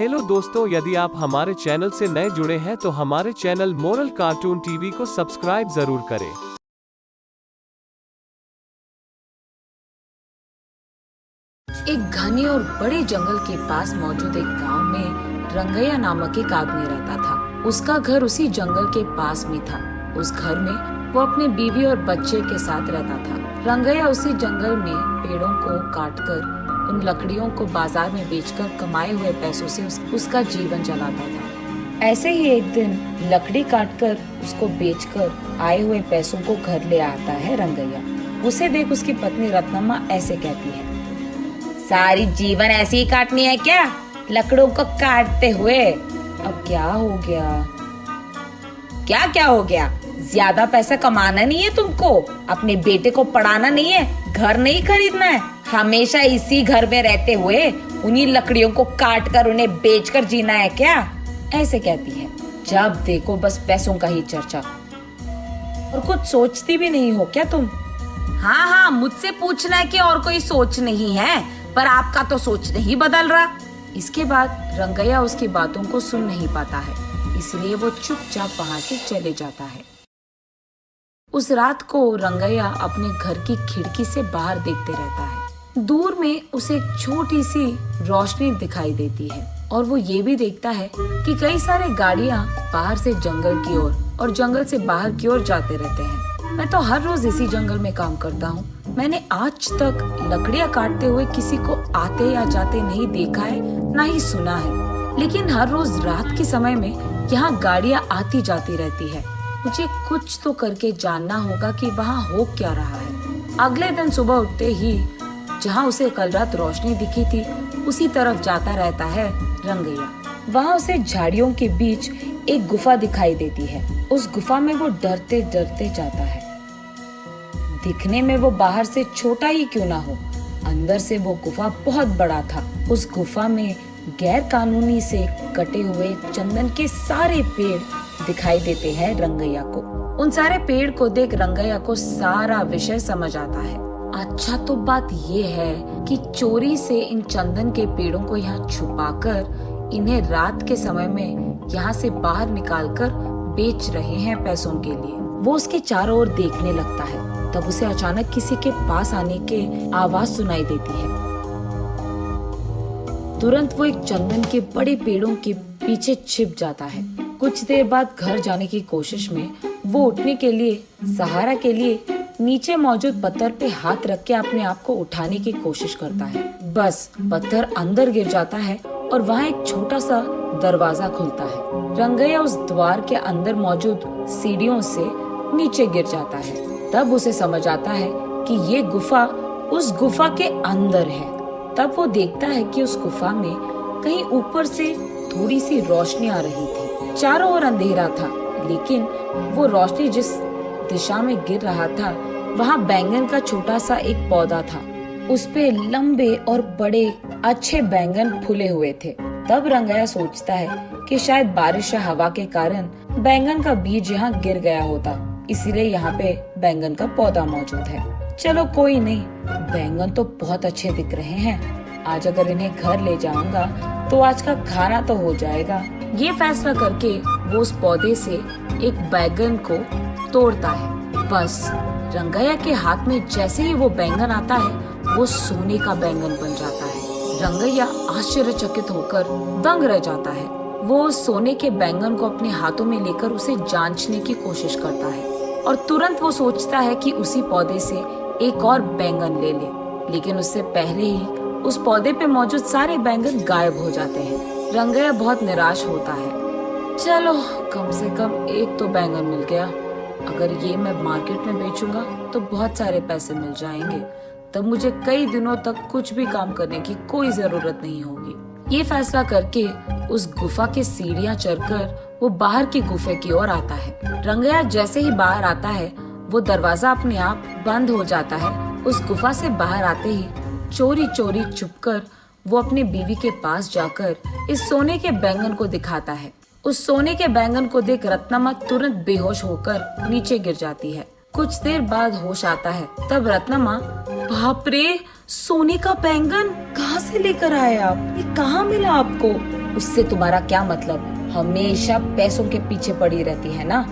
Hello दोस्तों, यदि आप हमारे चैनल से नए जुड़े हैं तो हमारे चैनल मोरल कार्टून टीवी को सब्सक्राइब जरूर करें। एक घने और बड़े जंगल के पास मौजूद एक गांव में रंगैया नामक एक आदमी रहता था। उसका घर उसी जंगल के पास में था। उस घर में वो अपने बीवी और बच्चे के साथ रहता था। रंगैया उसी जंगल में पेड़ों को काटकर उन लकड़ियों को बाजार में बेचकर कमाए हुए पैसों से उसका जीवन चलाता था। ऐसे ही एक दिन लकड़ी काटकर उसको बेचकर आए हुए पैसों को घर ले आता है रंगैया। उसे देख उसकी पत्नी रत्नम्मा ऐसे कहती है, सारी जीवन ऐसे ही काटनी है क्या, लकड़ों को काटते हुए? अब क्या हो गया? क्या हो गया? ज्यादा पैसा कमाना नहीं है तुमको? अपने बेटे को पढ़ाना नहीं है? घर नहीं खरीदना है? हमेशा इसी घर में रहते हुए उन्हीं लकड़ियों को काट कर उन्हें बेचकर जीना है क्या? ऐसे कहती है। जब देखो बस पैसों का ही चर्चा, और कुछ सोचती भी नहीं हो क्या तुम? हाँ, मुझसे पूछना है कि और कोई सोच नहीं है, पर आपका तो सोच नहीं बदल रहा। इसके बाद रंगैया उसकी बातों को सुन नहीं पाता है, इसलिए वो चुपचाप वहाँ से चले जाता है। उस रात को रंगैया अपने घर की खिड़की से बाहर देखते रहता है। दूर में उसे एक छोटी सी रोशनी दिखाई देती है और वो ये भी देखता है कि कई सारे गाड़ियाँ बाहर से जंगल की ओर और जंगल से बाहर की ओर जाते रहते हैं। मैं तो हर रोज इसी जंगल में काम करता हूँ। मैंने आज तक लकड़ियाँ काटते हुए किसी को आते या जाते नहीं देखा है, ना ही सुना है। लेकिन हर रोज रात के समय में यहाँ गाड़ियाँ आती जाती रहती है। मुझे कुछ तो करके जानना होगा कि वहाँ हो क्या रहा है। अगले दिन सुबह उठते ही जहाँ उसे कल रात रोशनी दिखी थी उसी तरफ जाता रहता है रंगैया। वहाँ उसे झाड़ियों के बीच एक गुफा दिखाई देती है। उस गुफा में वो डरते डरते जाता है। दिखने में वो बाहर से छोटा ही क्यों ना हो, अंदर से वो गुफा बहुत बड़ा था। उस गुफा में गैर कानूनी से कटे हुए चंदन के सारे पेड़ दिखाई देते हैं रंगैया को। उन सारे पेड़ को देख रंगैया को सारा विषय समझ आता है। अच्छा, तो बात ये है कि चोरी से इन चंदन के पेड़ों को यहाँ छुपाकर इन्हें रात के समय में यहाँ से बाहर निकालकर बेच रहे हैं पैसों के लिए। वो उसके चारों ओर देखने लगता है। तब उसे अचानक किसी के पास आने के आवाज सुनाई देती है। तुरंत वो एक चंदन के बड़े पेड़ों के पीछे छिप जाता है। कुछ देर बाद घर जाने की कोशिश में वो उठने के लिए सहारा के लिए नीचे मौजूद पत्थर पे हाथ रख के अपने आप को उठाने की कोशिश करता है। बस पत्थर अंदर गिर जाता है और वहाँ एक छोटा सा दरवाजा खुलता है। रंगैया उस द्वार के अंदर मौजूद सीढ़ियों से नीचे गिर जाता है। तब उसे समझ आता है कि ये गुफा उस गुफा के अंदर है। तब वो देखता है कि उस गुफा में कहीं ऊपर से थोड़ी सी रोशनी आ रही थी। चारों ओर अंधेरा था, लेकिन वो रोशनी जिस दिशा में गिर रहा था वहाँ बैंगन का छोटा सा एक पौधा था। उस पे लंबे और बड़े अच्छे बैंगन फूले हुए थे। तब रंगैया सोचता है कि शायद बारिश या हवा के कारण बैंगन का बीज यहाँ गिर गया होता, इसीलिए यहाँ पे बैंगन का पौधा मौजूद है। चलो कोई नहीं, बैंगन तो बहुत अच्छे दिख रहे हैं। आज अगर इन्हें घर ले जाऊंगा तो आज का खाना तो हो जाएगा। ये फैसला करके वो उस पौधे से एक बैंगन को तोड़ता है। बस रंगैया के हाथ में जैसे ही वो बैंगन आता है वो सोने का बैंगन बन जाता है। रंगैया आश्चर्यचकित होकर दंग रह जाता है। वो सोने के बैंगन को अपने हाथों में लेकर उसे जांचने की कोशिश करता है और तुरंत वो सोचता है कि उसी पौधे से एक और बैंगन ले ले, लेकिन उससे पहले ही उस पौधे पे मौजूद सारे बैंगन गायब हो जाते हैं। रंगैया बहुत निराश होता है। चलो कम से कम एक तो बैंगन मिल गया। अगर ये मैं मार्केट में बेचूंगा तो बहुत सारे पैसे मिल जाएंगे। तब मुझे कई दिनों तक कुछ भी काम करने की कोई जरूरत नहीं होगी। ये फैसला करके उस गुफा की सीढ़ियां चढ़कर वो बाहर की गुफे की ओर आता है। रंगैया जैसे ही बाहर आता है वो दरवाजा अपने आप बंद हो जाता है। उस गुफा से बाहर आते ही चोरी चोरी छुपकर वो अपनी बीवी के पास जाकर इस सोने के बैंगन को दिखाता है। उस सोने के बैंगन को देख रत्नम्मा तुरंत बेहोश होकर नीचे गिर जाती है। कुछ देर बाद होश आता है। तब रत्नम्मा, बाप रे, सोने का बैंगन कहाँ से लेकर आए आप? ये कहाँ मिला आपको? उससे तुम्हारा क्या मतलब? हमेशा पैसों के पीछे पड़ी रहती है ना।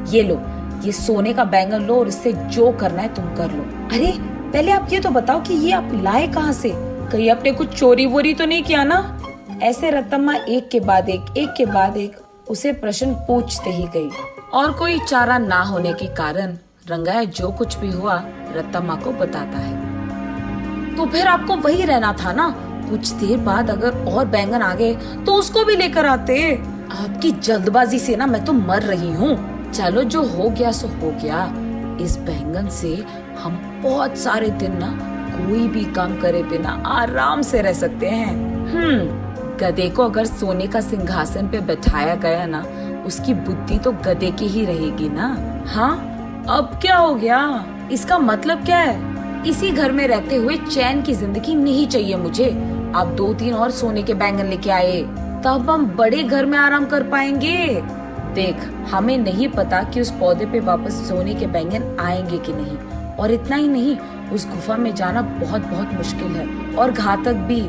ये लो, ये सोने का बैंगन लो और इससे जो करना है तुम कर लो। अरे पहले आप ये तो बताओ कि ये आप लाए कहाँ से? कहीं आपने कुछ चोरी वोरी तो नहीं किया ना? ऐसे रत्तम्मा एक के बाद एक उसे प्रश्न पूछते ही गई। और कोई चारा ना होने के कारण रंगैया जो कुछ भी हुआ रत्तम्मा को बताता है। तो फिर आपको वही रहना था ना। कुछ देर बाद अगर और बैंगन आ गए तो उसको भी लेकर आते। आपकी जल्दबाजी से ना मैं तो मर रही हूँ। चलो जो हो गया सो हो गया। इस बैंगन से हम बहुत सारे दिन ना कोई भी काम करे बिना आराम से रह सकते हैं। गधे को अगर सोने का सिंहासन पे बैठाया गया ना, उसकी बुद्धि तो गधे की ही रहेगी ना। हाँ, अब क्या हो गया? इसका मतलब क्या है? इसी घर में रहते हुए चैन की जिंदगी नहीं चाहिए मुझे। आप 2-3 और सोने के बैंगन लेके आए, तब हम बड़े घर में आराम कर पाएंगे। देख, हमें नहीं पता कि उस पौधे पे वापस सोने के बैंगन आएंगे कि नहीं। और इतना ही नहीं, उस गुफा में जाना बहुत बहुत मुश्किल है और घातक भी।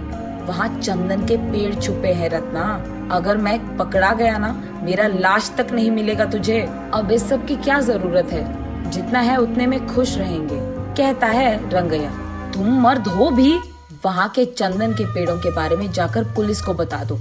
वहाँ चंदन के पेड़ छुपे हैं रत्ना। अगर मैं पकड़ा गया ना, मेरा लाश तक नहीं मिलेगा तुझे। अब इस सब की क्या जरूरत है? जितना है उतने में खुश रहेंगे, कहता है रंगैया। तुम मर्द हो भी? वहाँ के चंदन के पेड़ों के बारे में जाकर पुलिस को बता दो।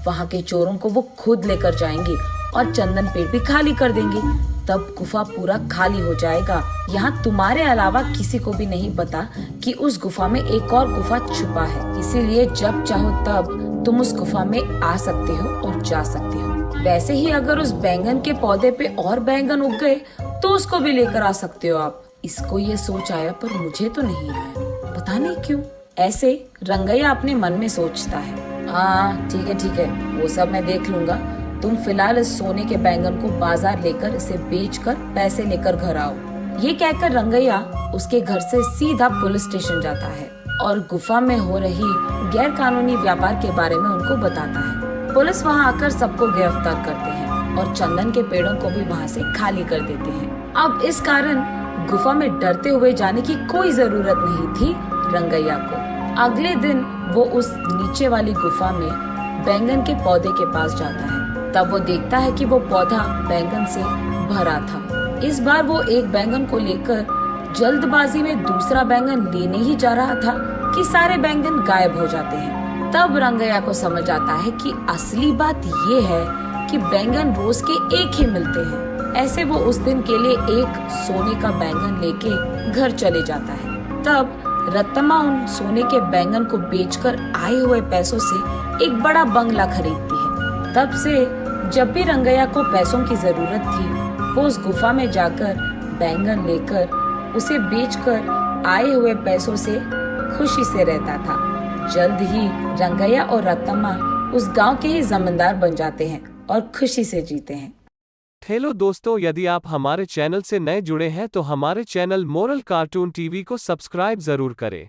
वहाँ के चोरों को वो खुद लेकर जाएंगे और चंदन पेड़ भी खाली कर देंगे। तब गुफा पूरा खाली हो जाएगा। यहाँ तुम्हारे अलावा किसी को भी नहीं पता कि उस गुफा में एक और गुफा छुपा है। इसीलिए जब चाहो तब तुम उस गुफा में आ सकते हो और जा सकते हो। वैसे ही अगर उस बैंगन के पौधे पे और बैंगन उग गए तो उसको भी लेकर आ सकते हो आप। इसको ये सोच आया पर मुझे तो नहीं आया, पता नहीं क्यों। ऐसे रंगैया अपने मन में सोचता है। हाँ ठीक है, वो सब मैं देख लूंगा। तुम फिलहाल इस सोने के बैंगन को बाजार लेकर इसे बेचकर पैसे लेकर घर आओ। ये कहकर रंगैया उसके घर से सीधा पुलिस स्टेशन जाता है और गुफा में हो रही गैर कानूनी व्यापार के बारे में उनको बताता है। पुलिस वहाँ आकर सबको गिरफ्तार करते हैं और चंदन के पेड़ों को भी वहाँ से खाली कर देते हैं। अब इस कारण गुफा में डरते हुए जाने की कोई जरूरत नहीं थी रंगैया को। अगले दिन वो उस नीचे वाली गुफा में बैंगन के पौधे के पास जाता है। तब वो देखता है कि वो पौधा बैंगन से भरा था। इस बार वो एक बैंगन को लेकर जल्दबाजी में दूसरा बैंगन लेने ही जा रहा था कि सारे बैंगन गायब हो जाते हैं। तब रंगैया को समझ आता है कि असली बात ये है कि बैंगन रोज के एक ही मिलते हैं। ऐसे वो उस दिन के लिए एक सोने का बैंगन लेके घर चले जाता है। तब रत्तम्मा उन सोने के बैंगन को बेचकर आए हुए पैसों से एक बड़ा बंगला खरीदती है। तब से जब भी रंगैया को पैसों की जरूरत थी, वो उस गुफा में जाकर बैंगन लेकर उसे बेचकर आए हुए पैसों से खुशी से रहता था। जल्द ही रंगैया और रत्तम्मा उस गांव के ही जमींदार बन जाते हैं और खुशी से जीते हैं। हेलो दोस्तों, यदि आप हमारे चैनल से नए जुड़े हैं तो हमारे चैनल मोरल कार्टून टीवी को सब्सक्राइब जरूर करें।